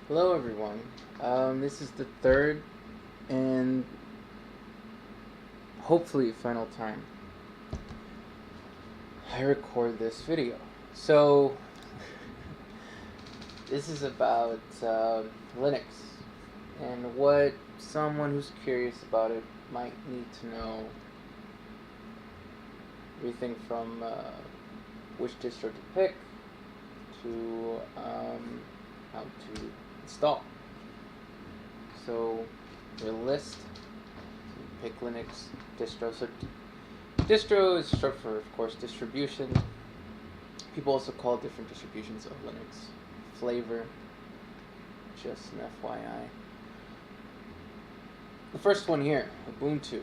Hello, everyone. This is the third and hopefully final time I record this video. So, this is about Linux and what someone who's curious about it might need to know. Everything from which distro to pick to how to install. So, your list, pick Linux distro. So, distro is short for, of course, distribution. People also call different distributions of Linux flavor, just an FYI. The first one here, Ubuntu. We'll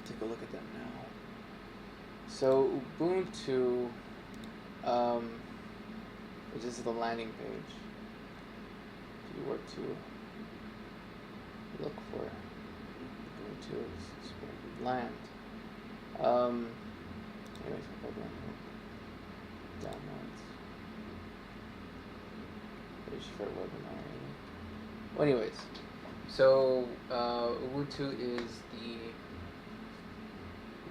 take a look at that now. So Ubuntu, this is the landing page. If you were to look for Ubuntu, this is where you land. Anyways, we'll go downloads. Page for webinar. Well, anyways, so Ubuntu is the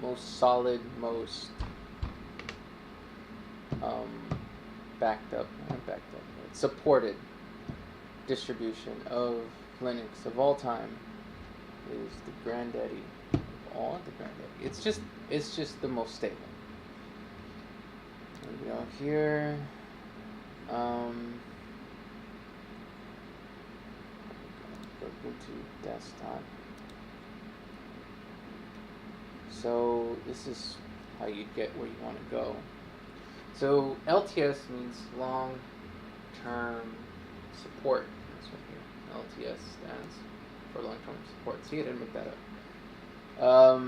most solid, most supported distribution of Linux of all time. Is the granddaddy of all the granddaddy. It's just the most stable. There we go here. Go to desktop. So this is how you get where you want to go. So LTS means long-term support. That's right here. LTS stands for long-term support. See, I didn't make that up.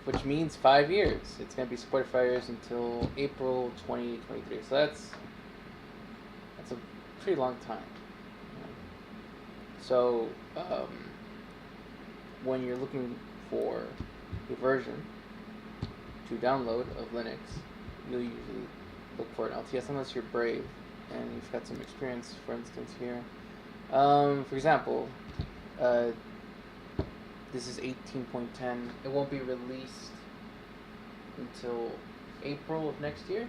Which means 5 years. It's going to be supported 5 years until April 2023. So that's a pretty long time. So when you're looking for a version to download of Linux, you'll usually look for an LTS unless you're brave and you've got some experience. For instance, here, for example, this is 18.10. It won't be released until April of next year.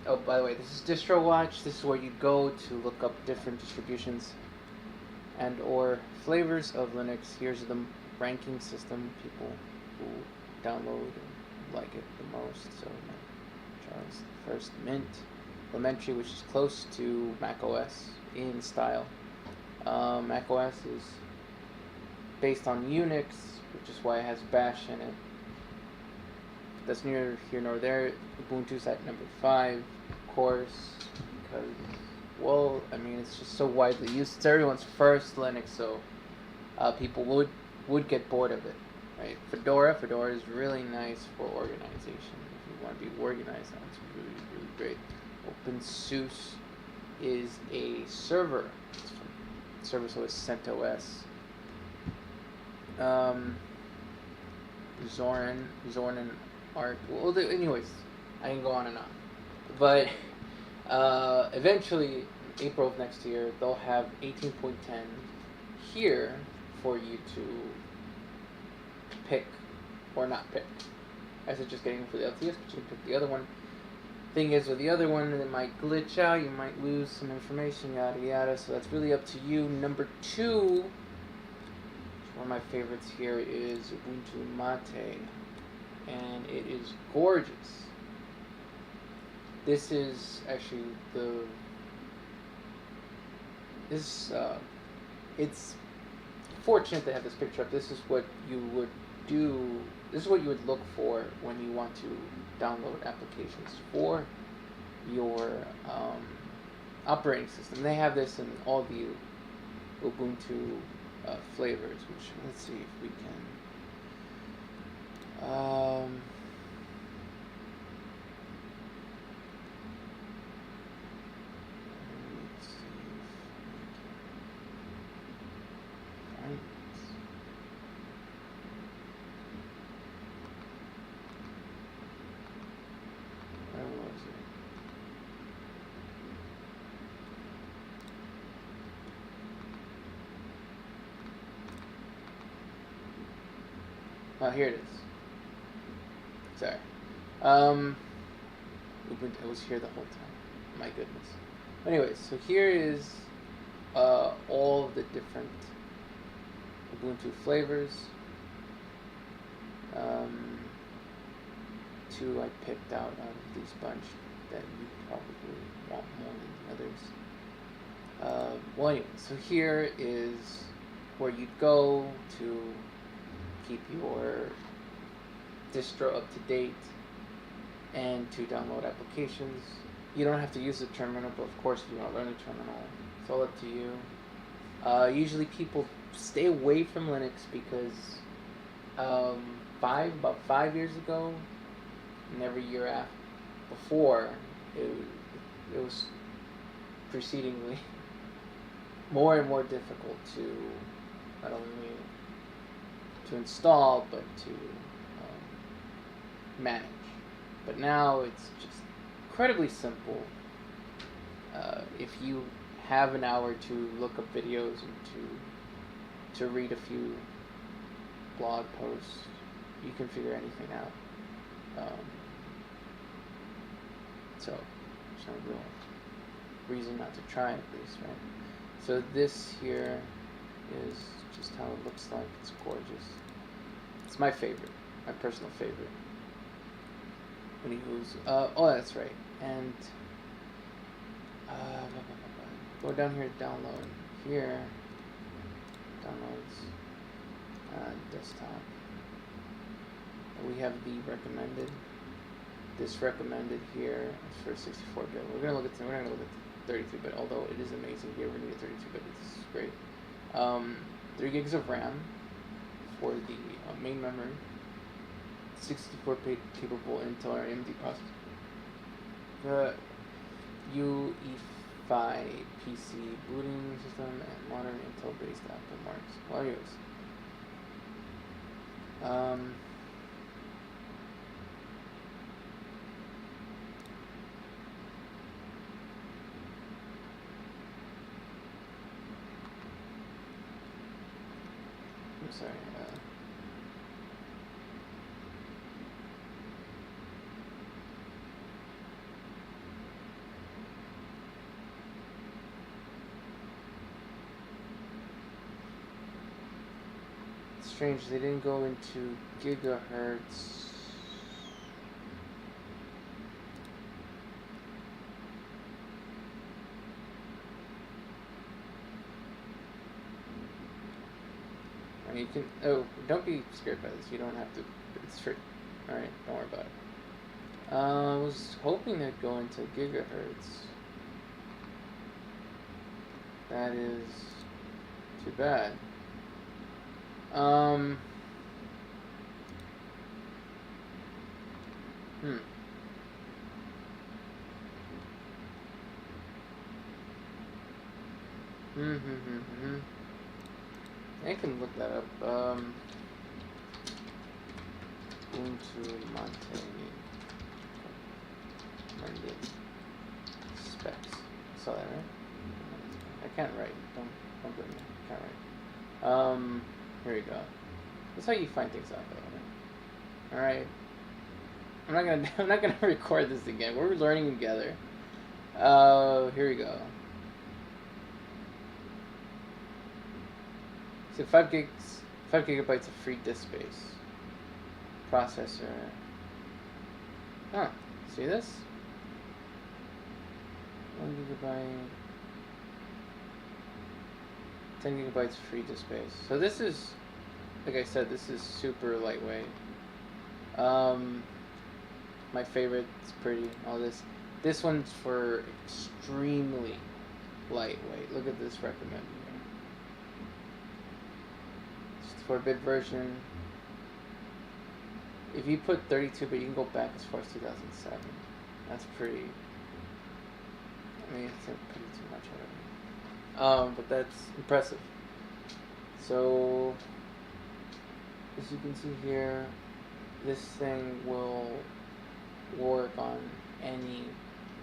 Oh, by the way, this is DistroWatch. This is where you go to look up different distributions and or flavors of Linux. Here's the ranking system, people who download and like it the most. So Charles first Mint, Elementary, which is close to Mac OS in style. Mac OS is based on Unix, which is why it has Bash in it. That's neither here nor there. Ubuntu's at number 5, of course, because, well, I mean, it's just so widely used. It's everyone's first Linux, so people would get bored of it, right? Fedora is really nice for organization. If you want to be organized, that's really, really great. OpenSUSE is a server. So is CentOS. Zorin and Arc. Well, anyways, I can go on and on. But eventually, April of next year, they'll have 18.10 here for you to pick or not pick. I suggest getting for the LTS, but you can pick the other one. Thing is, with the other one, it might glitch out. You might lose some information, yada yada. So that's really up to you. Number 2. One of my favorites here is Ubuntu Mate, and it is gorgeous. This is actually it's fortunate to have this picture up. This is what you would do. This is what you would look for when you want to download applications for your operating system. They have this in all the Ubuntu flavors, which, let's see if we can let's see if I can find this. Where was it? Oh, here it is. Sorry. It was here the whole time. My goodness. Anyways, so here is all of the different Ubuntu flavors. Two I picked out of these bunch that you probably want more than the others. Well, anyway, so here is where you'd go to keep your distro up to date and to download applications. You don't have to use the terminal, but of course if you want to learn the terminal, it's all up to you. Usually people stay away from Linux because about 5 years ago, and every year after, before, it was precedingly more and more difficult to not only to install but to manage. But now it's just incredibly simple. If you have an hour to look up videos and to read a few blog posts, you can figure anything out. So there's no real reason not to try at least, right? So this here is just how it looks like. It's gorgeous. It's my favorite, my personal favorite. When you use, oh, that's right. And go down here to download. Here, downloads, desktop. We have the recommended. This recommended here is for 64-bit. We're not gonna look at 32-bit, although it is amazing here. We're gonna get 32-bit. This is great. 3 gigs of RAM for the main memory. 64-bit capable Intel or AMD processor. The UE5 PC booting system and modern Intel-based Apple marks. Well, anyways. I'm sorry. Strange, they didn't go into gigahertz. I mean, you can. Oh, don't be scared by this. You don't have to. It's free. All right, don't worry about it. I was hoping they'd go into gigahertz. That is too bad. I can look that up. Ubuntu Monte recommended specs. Saw that, right? I can't write. Don't blame me. I can't write. Here we go. That's how you find things out, though. All right. I'm not gonna record this again. We're learning together. Here we go. So 5 gigabytes of free disk space. Processor. Huh. See this? 1 gigabyte. 10 gigabytes free disk space. So this is, like I said, this is super lightweight. My favorite, it's pretty. All this. This one's for extremely lightweight. Look at this recommended. 64-bit version. If you put 32-bit, you can go back as far as 2007. That's pretty. I mean, it's pretty too much already. But that's impressive. So, as you can see here, this thing will work on any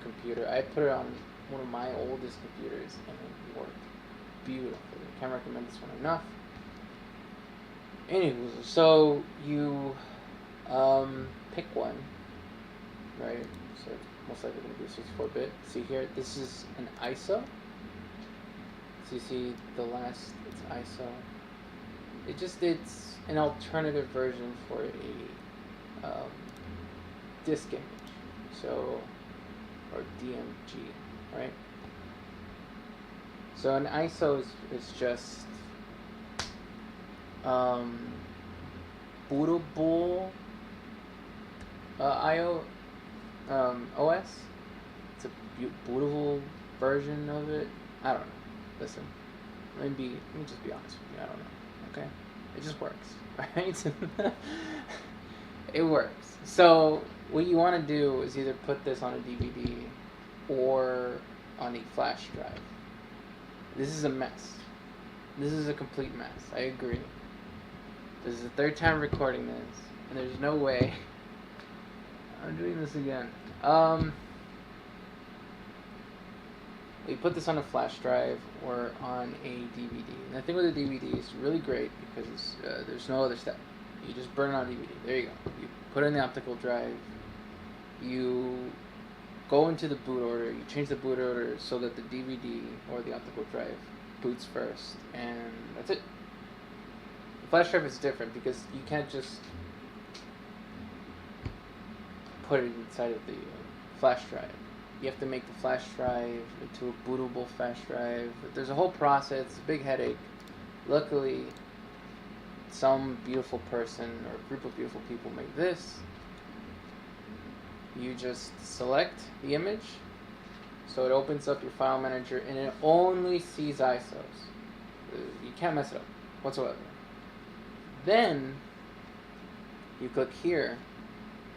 computer. I put it on one of my oldest computers and it worked beautifully. Can't recommend this one enough. Anyways, so you pick one, right? So it's most likely going to be 64-bit. See here, this is an ISO. So you see the last, it's ISO. It's an alternative version for a disk image. So, or DMG, right? So an ISO is just bootable IO OS. It's a bootable version of it. I don't know. Listen, let me just be honest with you. I don't know. Okay, it just works, right? It works. So what you want to do is either put this on a DVD or on a flash drive. This is a mess. This is a complete mess. I agree. This is the third time recording this, and there's no way I'm doing this again. We put this on a flash drive or on a DVD. And the thing with a DVD is really great because there's no other step. You just burn it on DVD. There you go. You put it in the optical drive. You go into the boot order. You change the boot order so that the DVD or the optical drive boots first, and that's it. The flash drive is different because you can't just put it inside of the flash drive. You have to make the flash drive into a bootable flash drive. There's a whole process. It's a big headache. Luckily, some beautiful person or a group of beautiful people make this. You just select the image, so it opens up your file manager, and it only sees ISOs. You can't mess it up whatsoever. Then you click here,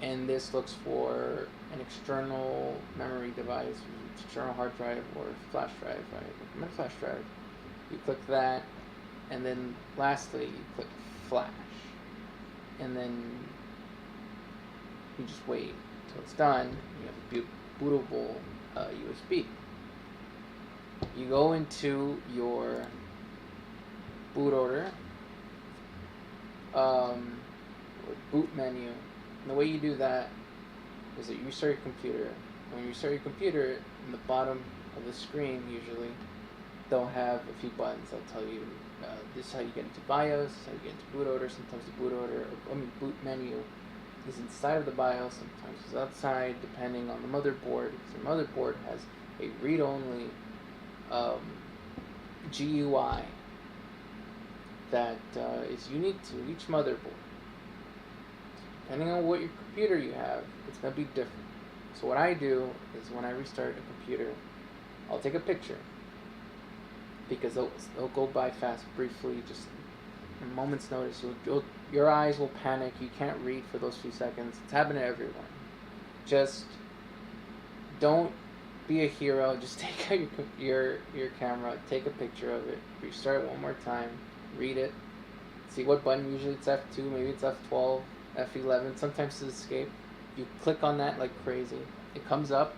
and this looks for an external memory device, external hard drive or flash drive. I recommend flash drive. You click that, and then lastly you click flash, and then you just wait until it's done. You have a bootable USB. You go into your boot order, or boot menu. And the way you do that is that you restart your computer. When you restart your computer, in the bottom of the screen usually they'll have a few buttons. They'll tell you this is how you get into BIOS, this is how you get into boot order. Sometimes the boot menu is inside of the BIOS, sometimes it's outside, depending on the motherboard. Because the motherboard has a read-only GUI that is unique to each motherboard. Depending on what your computer you have, it's going to be different. So what I do is when I restart a computer, I'll take a picture, because they'll go by fast, briefly, just a moment's notice. Your eyes will panic. You can't read for those few seconds. It's happening to everyone. Just don't be a hero. Just take out your camera, take a picture of it, restart it one more time, read it, see what button. Usually it's F2, maybe it's F12, F11, sometimes it's escape. You click on that like crazy. It comes up.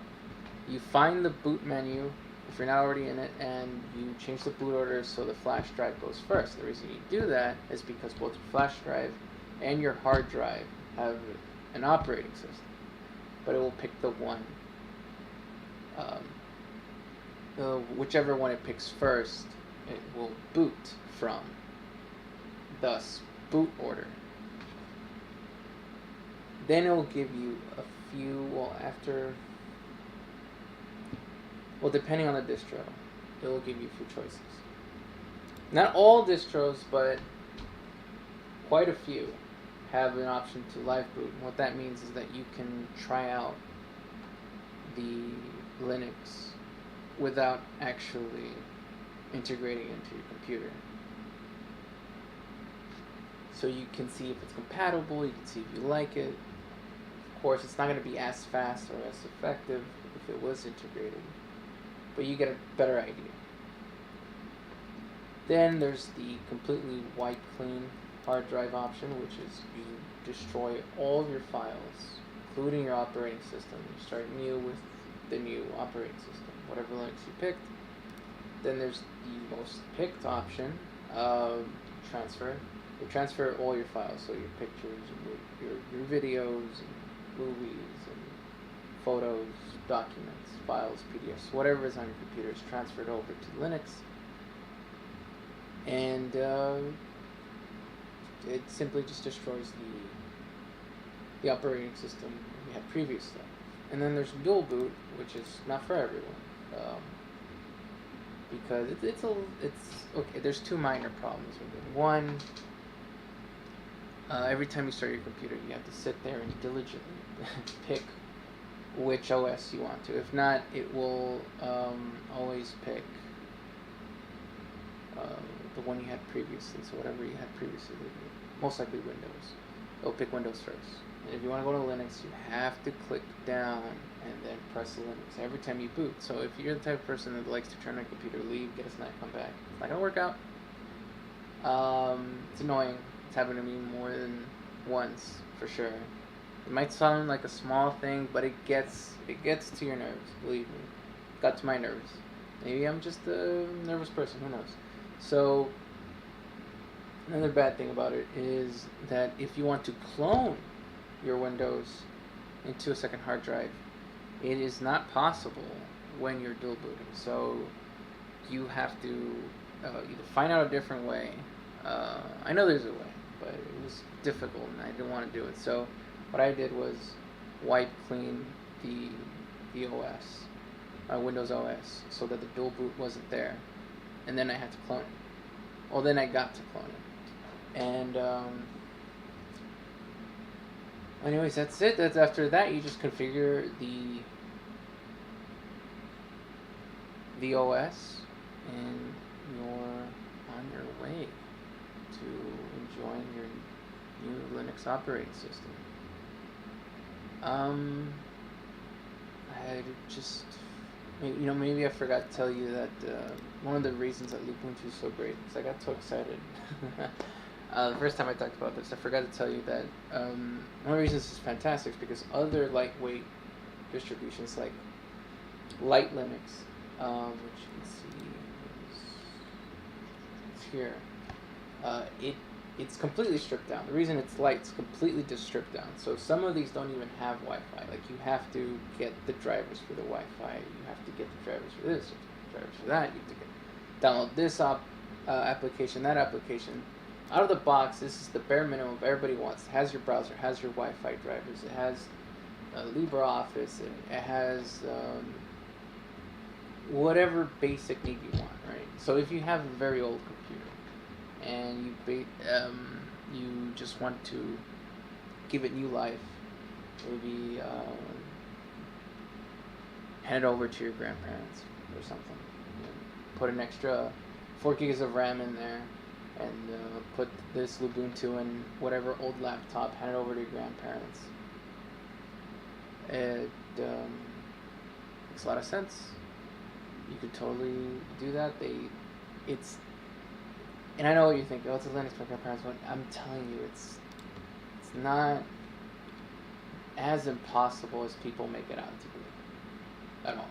You find the boot menu if you're not already in it, and you change the boot order so the flash drive goes first. The reason you do that is because both your flash drive and your hard drive have an operating system, but it will pick the one, whichever one it picks first, it will boot from. Thus, boot order. Then it will give you a few, depending on the distro, it will give you a few choices. Not all distros, but quite a few have an option to live boot. And what that means is that you can try out the Linux without actually integrating it into your computer. So you can see if it's compatible, you can see if you like it. Of course, it's not going to be as fast or as effective if it was integrated, but you get a better idea. Then there's the completely wipe clean hard drive option, which is you destroy all of your files, including your operating system. You start new with the new operating system, whatever Linux you picked. Then there's the most picked option, transfer. It transfer all your files, so your pictures and your videos and movies and photos, documents, files, PDFs, whatever is on your computer is transferred over to Linux, and it simply just destroys the operating system you had previously. And then there's dual boot, which is not for everyone, because it's okay. There's two minor problems with it. One, every time you start your computer, you have to sit there and diligently pick which OS you want to. If not, it will always pick the one you had previously. So whatever you had previously, most likely Windows. It'll pick Windows first. And if you want to go to Linux, you have to click down and then press Linux every time you boot. So if you're the type of person that likes to turn on a computer, leave, get a snack, come back, it's not gonna work out. It's annoying. It's happened to me more than once, for sure. It might sound like a small thing, but it gets to your nerves. Believe me, it got to my nerves. Maybe I'm just a nervous person. Who knows? So another bad thing about it is that if you want to clone your Windows into a second hard drive, it is not possible when you're dual booting. So you have to either find out a different way. I know there's a way, but it was difficult and I didn't want to do it. So what I did was wipe clean the OS, Windows OS, so that the dual boot wasn't there, and then I had to clone it. Well, then I got to clone it, and anyways, that's it. That's after that you just configure the OS, and you're on your way to enjoying your new Linux operating system. I just, maybe I forgot to tell you that one of the reasons that Ubuntu is so great is I got so excited. The first time I talked about this, I forgot to tell you that one of the reasons this is fantastic is because other lightweight distributions like Light Linux, which you can see is here, it's completely stripped down. The reason it's light is completely just stripped down. So some of these don't even have Wi-Fi. Like you have to get the drivers for the Wi-Fi. You have to get the drivers for this, the drivers for that. You have to download this application, that application. Out of the box, this is the bare minimum everybody wants. It has your browser, has your Wi-Fi drivers, it has LibreOffice, it has whatever basic need you want, right? So if you have a very old computer and you just want to give it new life, maybe hand it over to your grandparents or something. Put an extra 4 gigs of RAM in there, and put this Ubuntu in whatever old laptop, hand it over to your grandparents. It makes a lot of sense. You could totally do that. And I know what you think. Oh, it's a Linux for grandparents, but I'm telling you, it's not as impossible as people make it out to be at all.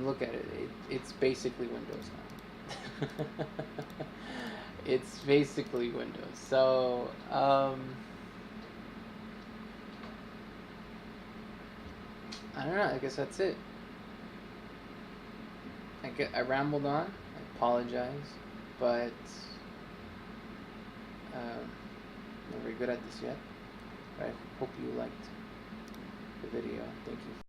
Look at it. It's basically Windows now. It's basically Windows. So I don't know. I guess that's it. I rambled on. I apologize, but I'm not very good at this yet. But I hope you liked the video. Thank you.